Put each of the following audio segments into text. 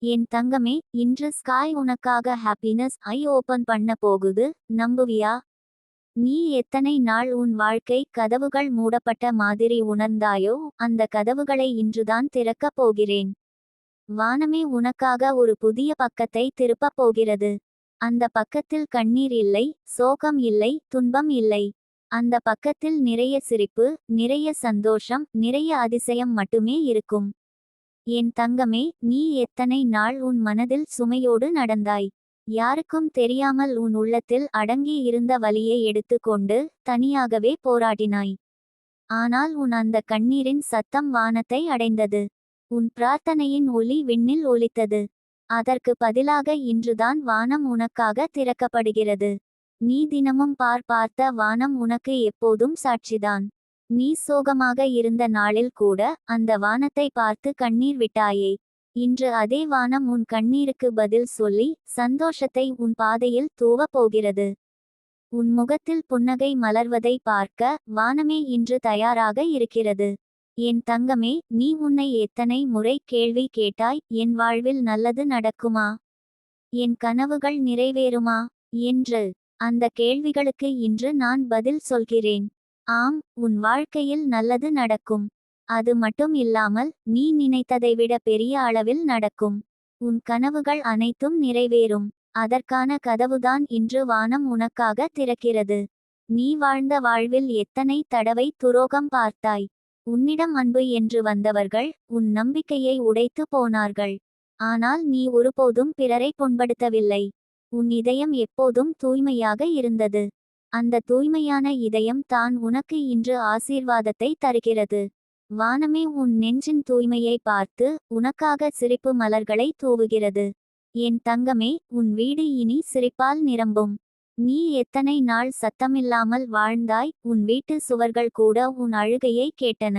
என் தங்கமே, இன்று ஸ்காய் உனக்காக ஹாப்பினஸ் ஐ ஓபன் பண்ண போகுது, நம்புவியா? நீ எத்தனை நாள் உன் வாழ்க்கை கதவுகள் மூடப்பட்ட மாதிரி உணர்ந்தாயோ, அந்த கதவுகளை இன்றுதான் திறக்கப் போகிறேன். வானமே உனக்காக ஒரு புதிய பக்கத்தை திருப்பப் போகிறது. அந்த பக்கத்தில் கண்ணீர் இல்லை, சோகம் இல்லை, துன்பம் இல்லை. அந்த பக்கத்தில் நிறைய சிரிப்பு, நிறைய சந்தோஷம், நிறைய அதிசயம் மட்டுமே இருக்கும். என் தங்கமே, நீ எத்தனை நாள் உன் மனதில் சுமையோடு நடந்தாய். யாருக்கும் தெரியாமல் உன் உள்ளத்தில் அடங்கி இருந்த வலியை எடுத்துக்கொண்டு தனியாகவே போராடினாய். ஆனால் உன் அந்த கண்ணீரின் சத்தம் வானத்தை அடைந்தது. உன் பிரார்த்தனையின் ஒலி விண்ணில் ஒலித்தது. அதற்கு பதிலாக இன்றுதான் வானம் உனக்காக திறக்கப்படுகிறது. நீ தினமும் பார்த்த வானம் உனக்கு எப்போதும் சாட்சிதான். நீ சோகமாக இருந்த நாளில் கூட அந்த வானத்தை பார்த்து கண்ணீர் விட்டாயே. இன்று அதே வானம் உன் கண்ணீருக்கு பதில் சொல்லி சந்தோஷத்தை உன் பாதையில் தூவப் போகிறது. உன் முகத்தில் புன்னகை மலர்வதை பார்க்க வானமே இன்று தயாராக இருக்கிறது. என் தங்கமே, நீ உன்னை எத்தனை முறை கேள்வி கேட்டாய், என் வாழ்வில் நல்லது நடக்குமா, என் கனவுகள் நிறைவேறுமா என்று. அந்த கேள்விகளுக்கு இன்று நான் பதில் சொல்கிறேன். ஆம், உன் வாழ்க்கையில் நல்லது நடக்கும். அது மட்டும் இல்லாமல் நீ நினைத்ததை விட பெரிய அளவில் நடக்கும். உன் கனவுகள் அனைத்தும் நிறைவேறும். அதற்கான கதவுதான் இன்று வானம் உனக்காக திறக்கிறது. நீ வாழ்ந்த வாழ்வில் எத்தனை தடவை துரோகம் பார்த்தாய். உன்னிடம் அன்பு என்று வந்தவர்கள் உன் நம்பிக்கையை உடைத்து போனார்கள். ஆனால் நீ ஒருபோதும் பிறரை புண்படுத்தவில்லை. உன் இதயம் எப்போதும் தூய்மையாக இருந்தது. அந்த தூய்மையான இதயம் தான் உனக்கு இன்று ஆசீர்வாதத்தை தருகிறது. வானமே உன் நெஞ்சின் தூய்மையை பார்த்து உனக்காக சிரிப்பு மலர்களை தூவுகிறது. என் தங்கமே, உன் வீடு இனி சிரிப்பால் நிரம்பும். நீ எத்தனை நாள் சத்தமில்லாமல் வாழ்ந்தாய், உன் வீட்டு சுவர்கள் கூட உன் அழுகையை கேட்டன.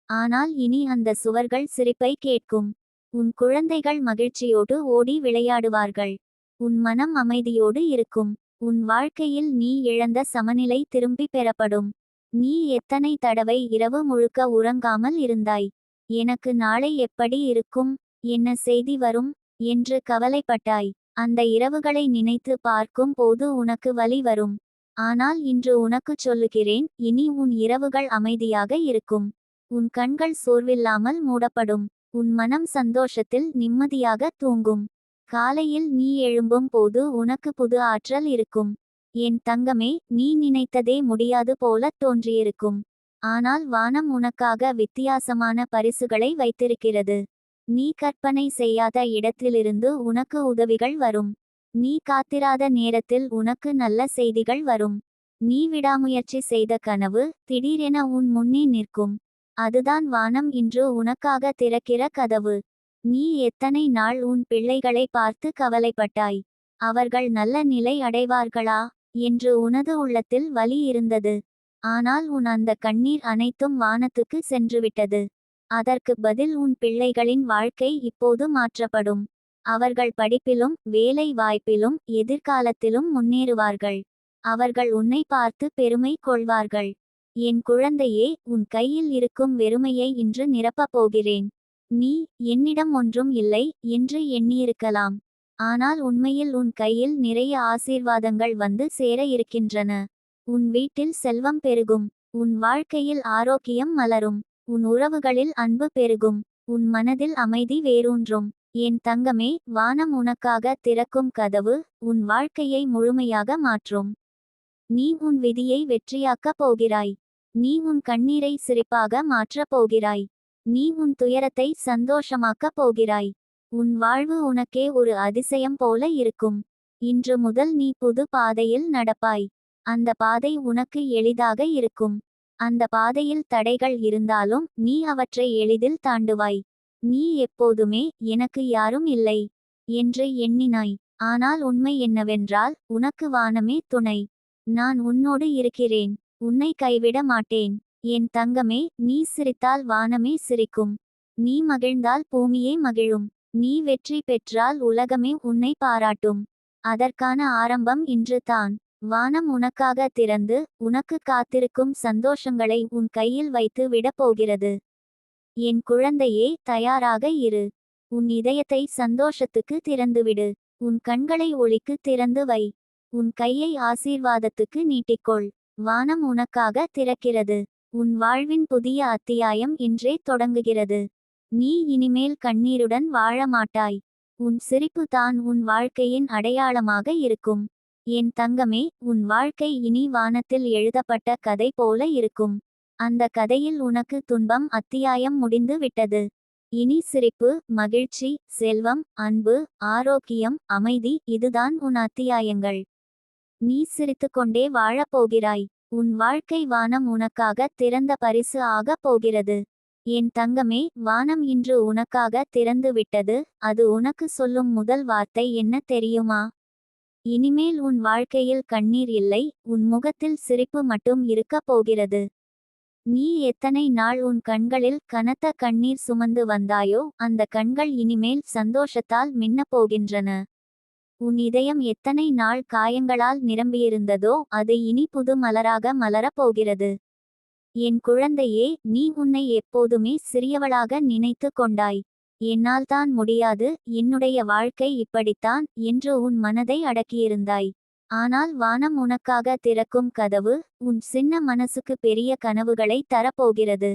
ஆனால் இனி அந்த சுவர்கள் சிரிப்பை கேட்கும். உன் குழந்தைகள் மகிழ்ச்சியோடு ஓடி விளையாடுவார்கள். உன் மனம் அமைதியோடு இருக்கும். உன் வாழ்க்கையில் நீ இழந்த சமநிலை திரும்பி பெறப்படும். நீ எத்தனை தடவை இரவு முழுக்க உறங்காமல் இருந்தாய். எனக்கு நாளை எப்படி இருக்கும், என்ன செய்தி வரும் என்று கவலைப்பட்டாய். அந்த இரவுகளை நினைத்து பார்க்கும் போது உனக்கு வலி வரும். ஆனால் இன்று உனக்குச் சொல்லுகிறேன், இனி உன் இரவுகள் அமைதியாக இருக்கும். உன் கண்கள் சோர்வில்லாமல் மூடப்படும். உன் மனம் சந்தோஷத்தில் நிம்மதியாக தூங்கும். காலையில் நீ எழும்பும் போது உனக்கு புது ஆற்றல் இருக்கும். என் தங்கமே, நீ நினைத்ததே முடியாது போல தோன்றியிருக்கும். ஆனால் வானம் உனக்காக வித்தியாசமான பரிசுகளை வைத்திருக்கிறது. நீ கற்பனை செய்யாத இடத்திலிருந்து உனக்கு உதவிகள் வரும். நீ காத்திராத நேரத்தில் உனக்கு நல்ல செய்திகள் வரும். நீ விடாமுயற்சி செய்த கனவு திடீரென உன் முன்னே நிற்கும். அதுதான் வானம் இன்று உனக்காக திறக்கிற கதவு. நீ எத்தனை நாள் உன் பிள்ளைகளை பார்த்து கவலைப்பட்டாய். அவர்கள் நல்ல நிலை அடைவார்களா என்று உனது உள்ளத்தில் வலி இருந்தது. ஆனால் உன் அந்த கண்ணீர் அனைத்தும் வானத்துக்கு சென்றுவிட்டது. அதற்கு பதில் உன் பிள்ளைகளின் வாழ்க்கை இப்போது மாற்றப்படும். அவர்கள் படிப்பிலும் வேலை வாய்ப்பிலும் எதிர்காலத்திலும் முன்னேறுவார்கள். அவர்கள் உன்னை பார்த்து பெருமை கொள்வார்கள். என் குழந்தையே, உன் கையில் இருக்கும் வெறுமையை இன்று நிரப்பப் போகிறேன். நீ என்னிடம் ஒன்றும் இல்லை என்று எண்ணியிருக்கலாம். ஆனால் உண்மையில் உன் கையில் நிறைய ஆசீர்வாதங்கள் வந்து சேர இருக்கின்றன. உன் வீட்டில் செல்வம் பெருகும். உன் வாழ்க்கையில் ஆரோக்கியம் மலரும். உன் உறவுகளில் அன்பு பெருகும். உன் மனதில் அமைதி வேரூன்றும். என் தங்கமே, வானம் உனக்காக திறக்கும் கதவு உன் வாழ்க்கையை முழுமையாக மாற்றும். நீ உன் விதியை வெற்றியாக்கப் போகிறாய். நீ உன் கண்ணீரை சிரிப்பாக மாற்றப் போகிறாய். நீ உன் துயரத்தை சந்தோஷமாக்கப் போகிறாய். உன் வாழ்வு உனக்கே ஒரு அதிசயம் போல இருக்கும். இன்று முதல் நீ புது பாதையில் நடப்பாய். அந்த பாதை உனக்கு எளிதாக இருக்கும். அந்த பாதையில் தடைகள் இருந்தாலும் நீ அவற்றை எளிதில் தாண்டுவாய். நீ எப்போதுமே எனக்கு யாரும் இல்லை என்று எண்ணினாய். ஆனால் உண்மை என்னவென்றால் உனக்கு வானமே துணை. நான் உன்னோடு இருக்கிறேன். உன்னை கைவிட மாட்டேன். என் தங்கமே, நீ சிரித்தால் வானமே சிரிக்கும். நீ மகிழ்ந்தால் பூமியே மகிழும். நீ வெற்றி பெற்றால் உலகமே உன்னை பாராட்டும். அதற்கான ஆரம்பம் இன்று தான். வானம் உனக்காக திறந்து உனக்கு காத்திருக்கும் சந்தோஷங்களை உன் கையில் வைத்து விடப் போகிறது. என் குழந்தையே, தயாராக இரு. உன் இதயத்தை சந்தோஷத்துக்கு திறந்துவிடு. உன் கண்களை ஒளிக்கு திறந்து வை. உன் கையை ஆசீர்வாதத்துக்கு நீட்டிக்கொள். வானம் உனக்காக திறக்கிறது. உன் வாழ்வின் புதிய அத்தியாயம் இன்றே தொடங்குகிறது. நீ இனிமேல் கண்ணீருடன் வாழ மாட்டாய். உன் சிரிப்பு தான் உன் வாழ்க்கையின் அடையாளமாக இருக்கும். என் தங்கமே, உன் வாழ்க்கை இனி வானத்தில் எழுதப்பட்ட கதை போல இருக்கும். அந்த கதையில் உனக்கு துன்பம் அத்தியாயம் முடிந்து விட்டது. இனி சிரிப்பு, மகிழ்ச்சி, செல்வம், அன்பு, ஆரோக்கியம், அமைதி, இதுதான் உன் அத்தியாயங்கள். நீ சிரித்துக்கொண்டே வாழப் போகிறாய். உன் வாழ்க்கை வானம் உனக்காக திறந்த பரிசு ஆகப் போகிறது. என் தங்கமே, வானம் இன்று உனக்காக திறந்து விட்டது. அது உனக்கு சொல்லும் முதல் வார்த்தை என்ன தெரியுமா? இனிமேல் உன் வாழ்க்கையில் கண்ணீர் இல்லை, உன் முகத்தில் சிரிப்பு மட்டும் இருக்கப் போகிறது. நீ எத்தனை நாள் உன் கண்களில் கனத்த கண்ணீர் சுமந்து வந்தாயோ, அந்த கண்கள் இனிமேல் சந்தோஷத்தால் மின்னப் போகின்றன. உன் இதயம் எத்தனை நாள் காயங்களால் நிரம்பியிருந்ததோ, அது இனி புது மலராக மலரப் போகிறது. என் குழந்தையே, நீ உன்னை எப்போதுமே சிறியவளாக நினைத்து கொண்டாய். என்னால் தான் முடியாது, என்னுடைய வாழ்க்கை இப்படித்தான் என்று உன் மனதை அடக்கியிருந்தாய். ஆனால் வானம் உனக்காக திறக்கும் கதவு, உன் சின்ன மனசுக்கு பெரிய கனவுகளை தரப்போகிறது.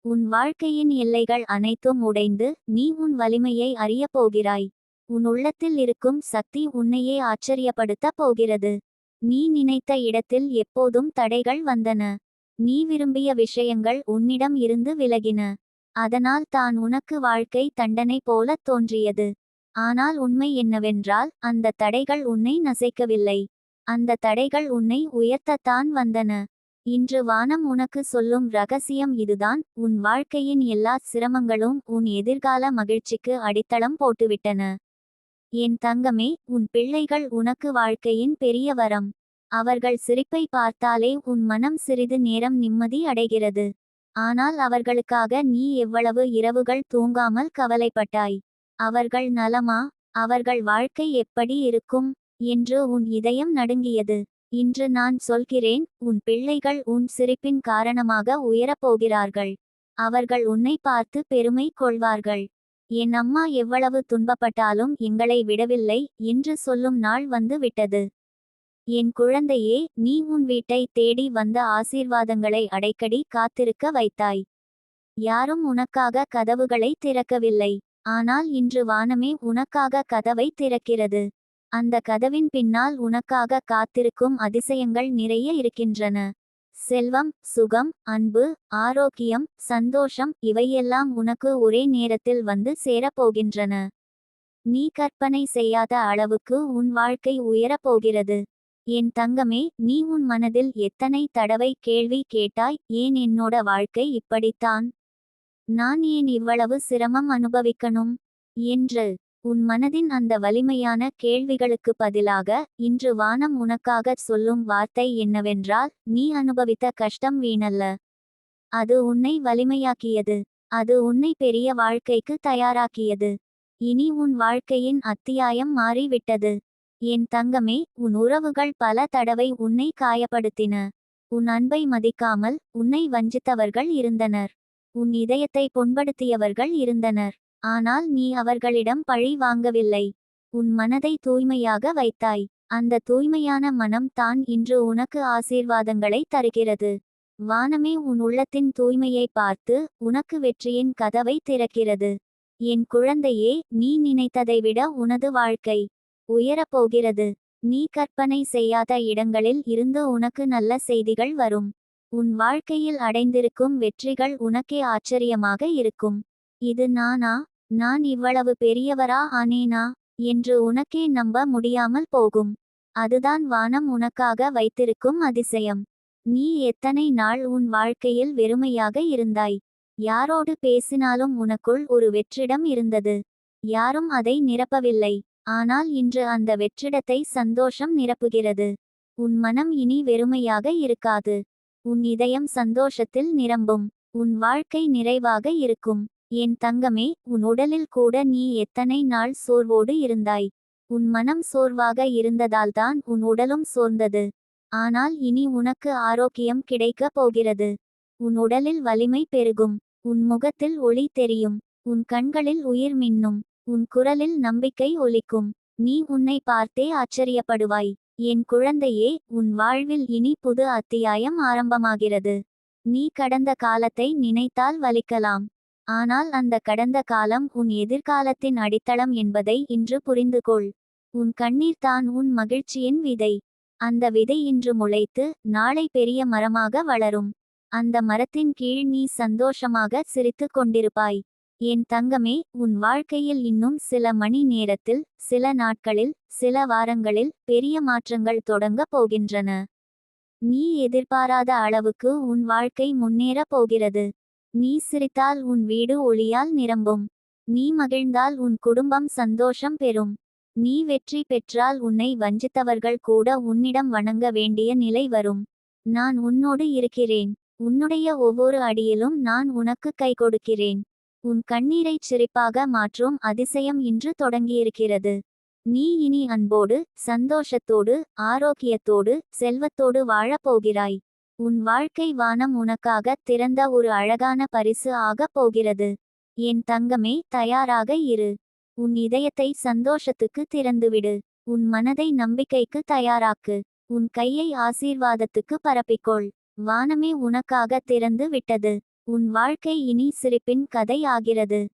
உன் வாழ்க்கையின் எல்லைகள் அனைத்தும் உடைந்து, நீ உன் வலிமையை அறியப் போகிறாய். உன் உள்ளத்தில் இருக்கும் சக்தி உன்னையே ஆச்சரியப்படுத்தப் போகிறது. நீ நினைத்த இடத்தில் எப்போதும் தடைகள் வந்தன. நீ விரும்பிய விஷயங்கள் உன்னிடம் இருந்து விலகின. அதனால் தான் உனக்கு வாழ்க்கை தண்டனை போலத் தோன்றியது. ஆனால் உண்மை என்னவென்றால், அந்த தடைகள் உன்னை நசைக்கவில்லை. அந்த தடைகள் உன்னை உயர்த்தத்தான் வந்தன. இன்று வானம் உனக்கு சொல்லும் ரகசியம் இதுதான். உன் வாழ்க்கையின் எல்லா சிரமங்களும் உன் எதிர்கால மகிழ்ச்சிக்கு அடித்தளம் போட்டுவிட்டன. என் தங்கமே, உன் பிள்ளைகள் உனக்கு வாழ்க்கையின் பெரிய வரம். அவர்கள் சிரிப்பை பார்த்தாலே உன் மனம் சிறிது நேரம் நிம்மதி அடைகிறது. ஆனால் அவர்களுக்காக நீ எவ்வளவு இரவுகள் தூங்காமல் கவலைப்பட்டாய். அவர்கள் நலமா? அவர்கள் வாழ்க்கை எப்படி இருக்கும் என்று உன் இதயம் நடுங்கியது. இன்று நான் சொல்கிறேன், உன் பிள்ளைகள் உன் சிரிப்பின் காரணமாக உயரப்போகிறார்கள். அவர்கள் உன்னை பார்த்து பெருமை கொள்வார்கள். என் அம்மா எவ்வளவு துன்பப்பட்டாலும் எங்களை விடவில்லை என்று சொல்லும் நாள் வந்து விட்டது. என் குழந்தையே, நீ உன் வீட்டை தேடி வந்த ஆசீர்வாதங்களை அடைக்கடி காத்திருக்க வைத்தாய். யாரும் உனக்காக கதவுகளை திறக்கவில்லை. ஆனால் இன்று வானமே உனக்காக கதவை திறக்கிறது. அந்த கதவின் பின்னால் உனக்காக காத்திருக்கும் அதிசயங்கள் நிறைய இருக்கின்றன. செல்வம், சுகம், அன்பு, ஆரோக்கியம், சந்தோஷம், இவையெல்லாம் உனக்கு ஒரே நேரத்தில் வந்து சேரப்போகின்றன. நீ கற்பனை செய்யாத அளவுக்கு உன் வாழ்க்கை உயரப்போகிறது. என் தங்கமே, நீ உன் மனதில் எத்தனை தடவை கேள்வி கேட்டாய், ஏன் என்னோட வாழ்க்கை இப்படித்தான்? நான் ஏன் இவ்வளவு சிரமம் அனுபவிக்கணும் என்று. உன் மனதின் அந்த வலிமையான கேள்விகளுக்கு பதிலாக இன்று வானம் உனக்காக சொல்லும் வார்த்தை என்னவென்றால், நீ அனுபவித்த கஷ்டம் வீணல்ல. அது உன்னை வலிமையாக்கியது. அது உன்னை பெரிய வாழ்க்கைக்கு தயாராக்கியது. இனி உன் வாழ்க்கையின் அத்தியாயம் மாறிவிட்டது. என் தங்கமே, உன் உறவுகள் பல தடவை உன்னை காயப்படுத்தின. உன் அன்பை மதிக்காமல் உன்னை வஞ்சித்தவர்கள் இருந்தனர். உன் இதயத்தை புண்படுத்தியவர்கள் இருந்தனர். ஆனால் நீ அவர்களிடம் பழி வாங்கவில்லை. உன் மனதை தூய்மையாக வைத்தாய். அந்த தூய்மையான மனம் தான் இன்று உனக்கு ஆசீர்வாதங்களை தருகிறது. வானமே உன் உள்ளத்தின் தூய்மையை பார்த்து உனக்கு வெற்றியின் கதவை திறக்கிறது. என் குழந்தையே, நீ நினைத்ததை விட உனது வாழ்க்கை உயரப்போகிறது. நீ கற்பனை செய்யாத இடங்களில் இருந்து உனக்கு நல்ல செய்திகள் வரும். உன் வாழ்க்கையில் அடைந்திருக்கும் வெற்றிகள் உனக்கே ஆச்சரியமாக இருக்கும். இது நானா? நான் இவ்வளவு பெரியவரா ஆனேனா என்று உனக்கே நம்ப முடியாமல் போகும். அதுதான் வானம் உனக்காக வைத்திருக்கும் அதிசயம். நீ எத்தனை நாள் உன் வாழ்க்கையில் வெறுமையாக இருந்தாய். யாரோடு பேசினாலும் உனக்குள் ஒரு வெற்றிடம் இருந்தது. யாரும் அதை நிரப்பவில்லை. ஆனால் இன்று அந்த வெற்றிடத்தை சந்தோஷம் நிரப்புகிறது. உன் மனம் இனி வெறுமையாக இருக்காது. உன் இதயம் சந்தோஷத்தில் நிரம்பும். உன் வாழ்க்கை நிறைவாக இருக்கும். என் தங்கமே, உன் உடலில் கூட நீ எத்தனை நாள் சோர்வோடு இருந்தாய். உன் மனம் சோர்வாக இருந்ததால்தான் உன் உடலும் சோர்ந்தது. ஆனால் இனி உனக்கு ஆரோக்கியம் கிடைக்கப் போகிறது. உன் உடலில் வலிமை பெருகும். உன் முகத்தில் ஒளி தெரியும். உன் கண்களில் உயிர் மின்னும். உன் குரலில் நம்பிக்கை ஒலிக்கும். நீ உன்னை பார்த்தே ஆச்சரியப்படுவாய். என் குழந்தையே, உன் வாழ்வில் இனி புது அத்தியாயம் ஆரம்பமாகிறது. நீ கடந்த காலத்தை நினைத்தால் வலிக்கலாம். ஆனால் அந்த கடந்த காலம் உன் எதிர்காலத்தின் அடித்தளம் என்பதை இன்று புரிந்துகொள். உன் கண்ணீர் தான் உன் மகிழ்ச்சியின் விதை. அந்த விதை இன்று முளைத்து நாளை பெரிய மரமாக வளரும். அந்த மரத்தின் கீழ் நீ சந்தோஷமாக சிரித்துக் கொண்டிருப்பாய். என் தங்கமே, உன் வாழ்க்கையில் இன்னும் சில மணி நேரத்தில், சில நாட்களில், சில வாரங்களில் பெரிய மாற்றங்கள் தொடங்கப் போகின்றன. நீ எதிர்பாராத அளவுக்கு உன் வாழ்க்கை முன்னேறப் போகிறது. நீ சிரித்தால் உன் வீடு ஒளியால் நிரம்பும். நீ மகிழ்ந்தால் உன் குடும்பம் சந்தோஷம் பெறும். நீ வெற்றி பெற்றால் உன்னை வஞ்சித்தவர்கள் கூட உன்னிடம் வணங்க வேண்டிய நிலை வரும். நான் உன்னோடு இருக்கிறேன். உன்னுடைய ஒவ்வொரு அடியிலும் நான் உனக்கு கை கொடுக்கிறேன். உன் கண்ணீரைச் சிரிப்பாக மாற்றும் அதிசயம் இன்று தொடங்கியிருக்கிறது. நீ இனி அன்போடு, சந்தோஷத்தோடு, ஆரோக்கியத்தோடு, செல்வத்தோடு வாழப் போகிறாய். உன் வாழ்க்கை வானம் உனக்காக திறந்த ஒரு அழகான பரிசு ஆகப் போகிறது. என் தங்கமே, தயாராக இரு. உன் இதயத்தை சந்தோஷத்துக்கு திறந்துவிடு. உன் மனதை நம்பிக்கைக்கு தயாராக்கு. உன் கையை ஆசீர்வாதத்துக்கு பரப்பிக்கொள். வானமே உனக்காக திறந்து விட்டது. உன் வாழ்க்கை இனி சிரிப்பின் கதை ஆகிறது.